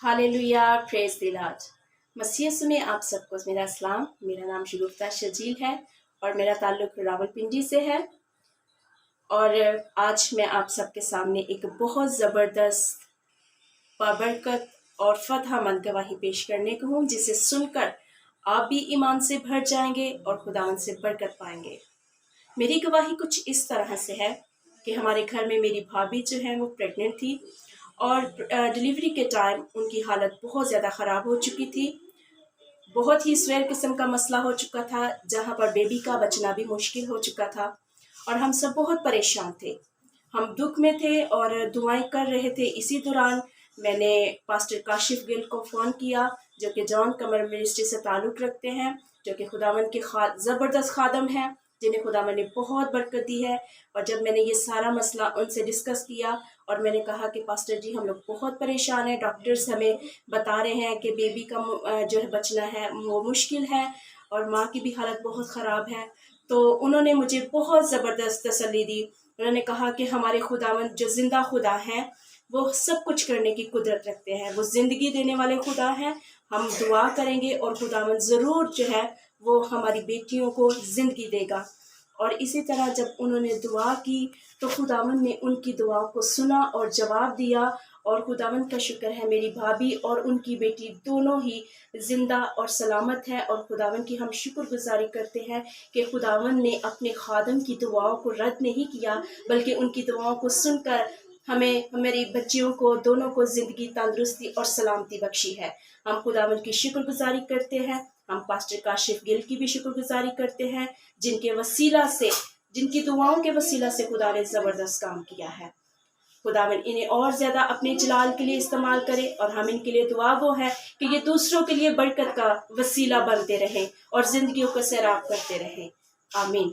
Hallelujah, praise the Lord. मसीह यीशु में आप सबको मेरा सलाम। मेरा नाम शगुफ्ता शजील है और मेरा ताल्लुक रावलपिंडी से है। और आज मैं आप सबके सामने एक बहुत ज़बरदस्त बाबरकत और फतहमंद गवाही पेश करने को हूँ, जिसे सुनकर आप भी ईमान से भर जाएंगे और खुदावंद से बरकत पाएंगे। मेरी गवाही कुछ इस तरह से है कि हमारे घर में मेरी भाभी जो है वो प्रेग्नेंट थी और डिलीवरी के टाइम उनकी हालत बहुत ज़्यादा ख़राब हो चुकी थी। बहुत ही स्वेर किस्म का मसला हो चुका था, जहाँ पर बेबी का बचना भी मुश्किल हो चुका था और हम सब बहुत परेशान थे। हम दुख में थे और दुआएं कर रहे थे। इसी दौरान मैंने पास्टर काशिफ गिल को फ़ोन किया, जो कि जॉन कमर मिनिस्ट्री से ताल्लुक़ रखते हैं, जो कि खुदावंद के ज़बरदस्त खादम हैं, जिन्हें खुदावंद ने बहुत बरकत दी है। और जब मैंने ये सारा मसला उनसे डिस्कस किया और मैंने कहा कि पास्टर जी, हम लोग बहुत परेशान हैं, डॉक्टर्स हमें बता रहे हैं कि बेबी का जो है बचना है वो मुश्किल है और माँ की भी हालत बहुत ख़राब है, तो उन्होंने मुझे बहुत ज़बरदस्त तसल्ली दी। उन्होंने कहा कि हमारे खुदावंद जो ज़िंदा खुदा हैं वो सब कुछ करने की कुदरत रखते हैं, वो ज़िंदगी देने वाले खुदा हैं। हम दुआ करेंगे और खुदावंद ज़रूर जो है वो हमारी बेटियों को ज़िंदगी देगा। और इसी तरह जब उन्होंने दुआ की तो खुदावंद ने उनकी दुआओं को सुना और जवाब दिया। और खुदावंद का शुक्र है, मेरी भाभी और उनकी बेटी दोनों ही ज़िंदा और सलामत हैं। और खुदावंद की हम शुक्रगुजारी करते हैं कि खुदावंद ने अपने खादम की दुआओं को रद्द नहीं किया, बल्कि उनकी दुआओं को सुनकर हमें, मेरी बच्चियों को दोनों को ज़िंदगी, तंदुरुस्ती और सलामती बख्शी है। हम खुदावंद की शुक्रगुजारी करते हैं। हम पास्टर काशिफ गिल की भी शुक्रगुजारी करते हैं, जिनके वसीला से, जिनकी दुआओं के वसीला से खुदा ने ज़बरदस्त काम किया है। खुदावंद इन्हें और ज़्यादा अपने जलाल के लिए इस्तेमाल करे और हम इनके लिए दुआ गो है कि ये दूसरों के लिए बरकत का वसीला बनते रहें और ज़िंदगियों को सैराब करते रहें। आमीन।